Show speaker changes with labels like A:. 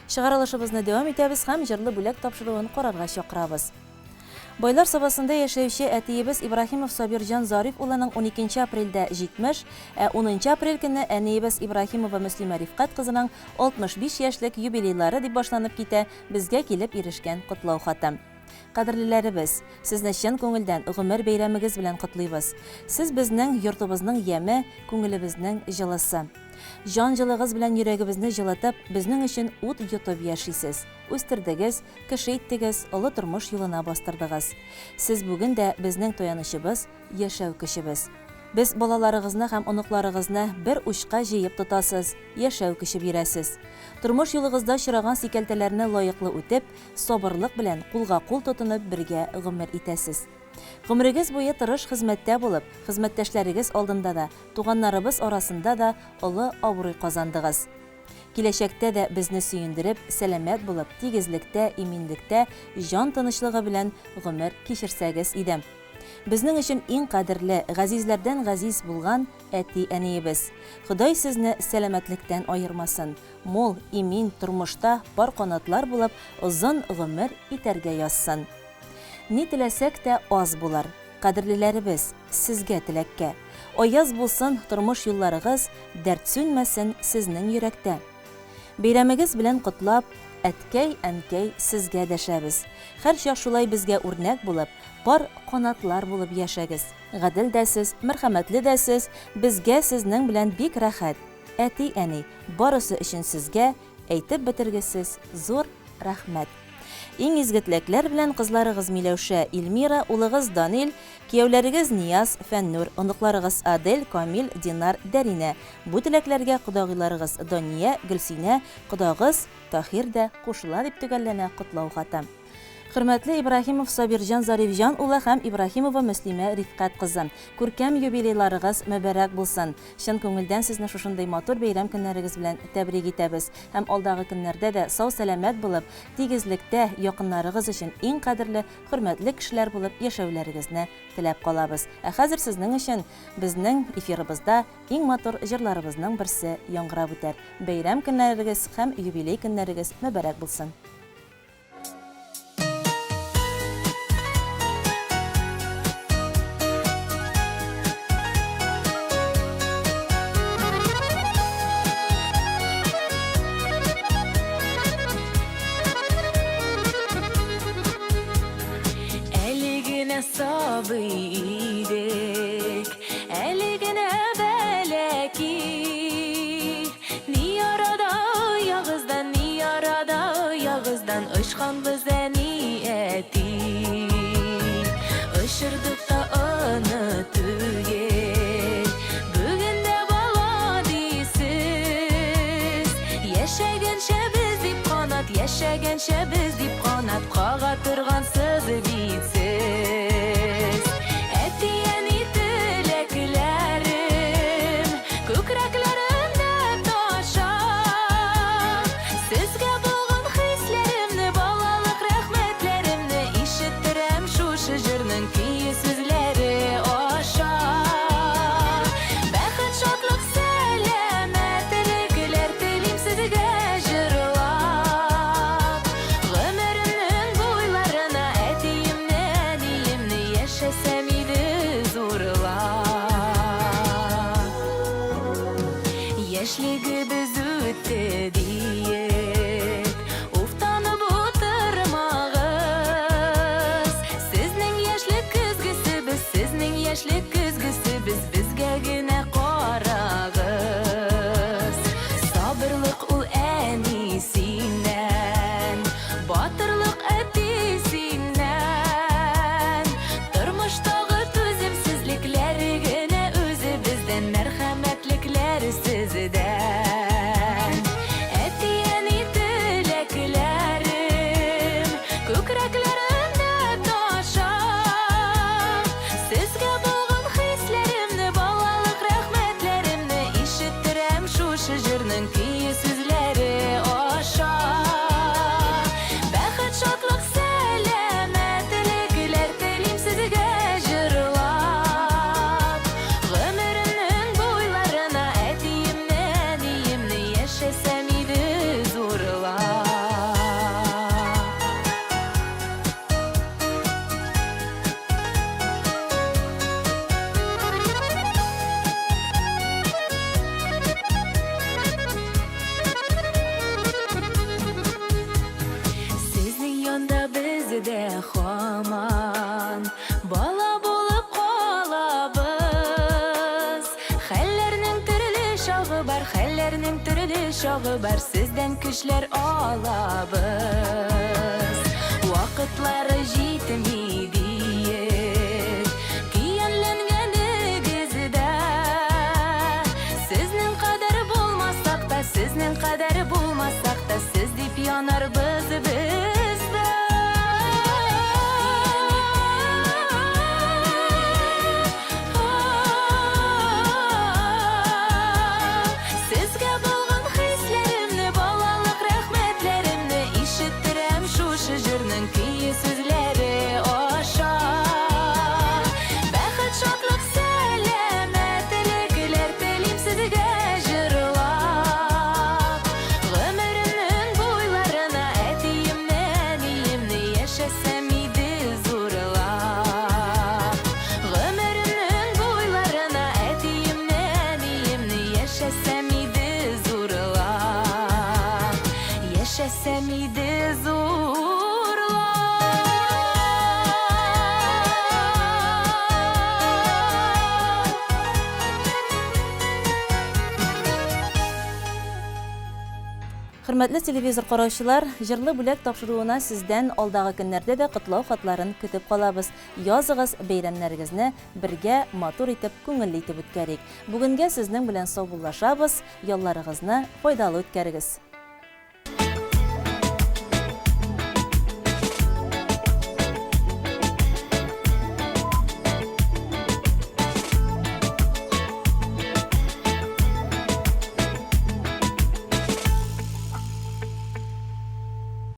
A: Чыгарылышыбызны дәвам итәбез һәм җырлы бүләк тапшыруын карарга чакырабыз. Байлар сабасында яшәүче әтиебез Ибрахимов Сабирҗан Зариф улының 12 апрельдә 70, 10 апрель көнне әниебез Ибрахимова Мөслимә Рифкать кызының 65 яшьлек юбилейлары дип башланып китә безгә килеп ирешкән котлау хаты. Кадерлеләребез, сезне чын күңелдән гомер бәйрәмегез белән котлыйбыз. Сез безнең йортыбызның яме, күңелебезнең җылысы. Жан җылыгыз белән йөрәгебезне җылытып, безнең өчен ут йотып яшисез. Үстердегез, кеше иттегез, олы тормыш юлына бастырдыгыз. Сез бүген дә безнең таянычыбыз, яшәү көчебез. Без балаларыгызны һәм оныкларыгызны бер учка җыеп тотасыз, яшәү көче бирәсез. Тормыш юлыгызда очраган сикәлтәләрне лаеклы үтеп, сабырлык белән кулга-кул тотынып бергә гомер итәсез. Гомерегез буе тырыш хезмәттә булып, хезмәттәшләрегез алдында да, туганнарыбыз арасында да олы абруй казандыгыз. Киләчәктә дә безне сөендереп, сәламәт булып, тигезлектә, иминлектә, җан тынычлыгы белән гомер кичерсәгез иде. Безнең өчен иң кадерле, газизләрдән газиз булган әти-әниебез. Ходай сезне сәламәтлектән айырмасын. Мол, имин тормышта бар канатлар булып, озын гомер итәргә язсын. Ни теләсәк тә аз булыр. Кадерлеләребез, сезгә теләккә. Аяз булсын тормыш юлларыгыз, дәрт сүнмәсен сезнең йөрәктә. Бәйрәмегез белән котлап, әткәй, әнкәй сезгә дәшәбез. Һәр чак шулай безгә үрнәк булып, бар канатлар булып яшәгез. Гадел дәсез, мәрхәмәтле дәсез, безгә сезнең белән бик рәхәт. Әти-әни, барысы өчен сезгә әйтеп бетергесез зур рәхмәт. Иң изгетләкләр белән кызларыгыз Миләүшә, Илмира, улыгыз Данил, кияүләрегез Нияз, Фәннур, оныкларыгыз Адель, Камил, Динар, Дәринә. Бу теләкләргә кодагыйларыгыз Дания, Гөлсинә, кодагыз Таһир дә кушыла дип төгәлләнә котлау хаты. Хөрмәтле Ибрахимов Сабирҗан Зарифҗан улы һәм Ибрахимова Мөслимә Рифкать кызы, күркәм юбилейларыгыз мәбәрәк булсын. Чын күңелдән сезне шушындай матур бәйрәм көннәрегез белән тәбрик итәбез. Һәм алдагы көннәрдә дә сау-сәламәт булып, тигезлектә якыннарыгыз өчен иң кадерле, хөрмәтле кешеләр булып яшәүләрегезне теләп калабыз. Хәзер сезнең өчен безнең эфирыбызда иң матур җырларыбызның берсе яңгырап үтәр. Бәйрәм көннәрегез һәм юбилей көннәрегез мәбәрәк булсын.
B: Sabıydık, eligine beleki. Ni arada yağızdan ışkan bize niyeti. Işırdık da unutuyuz, bugün de bala diysiz. Yaşagenşe biz dip kanat, yaşagenşe biz dip kanat, kağa turgansız bitsiz. чагы бар, сездән көчләр алабыз. Вакытлары җитми диеп, көйәнләнгәнегездә. Сезнең кадәр булмасак та, сезнең кадәр булмасак та, сез дип янарбыз бездә. Сезгә булган хисләремне, балалык рәхмәтләремне ишеттерәм шушы җырның көе сүзләре аша. Бәхет, шатлык, сәламәтлекләр телим сезгә җырлап. Гомеремнең буйларына әтиемне, әниемне яшәсәм иде зурлап. Гомеремнең буйларына әтиемне, әниемне яшәсәм иде зурлап. Яшәсәм иде
A: Хөрмәтле телевизор караучылар, җырлы бүләк тапшыруына сездән алдагы көннәрдә дә котлау хатларын көтеп калабыз. Языгыз, бәйрәмнәрегезне бергә матур итеп, күңелле итеп үткәрик. Бүгенгә сезнең белән саубуллашабыз. Ялларыгызны файдалы үткәрегез.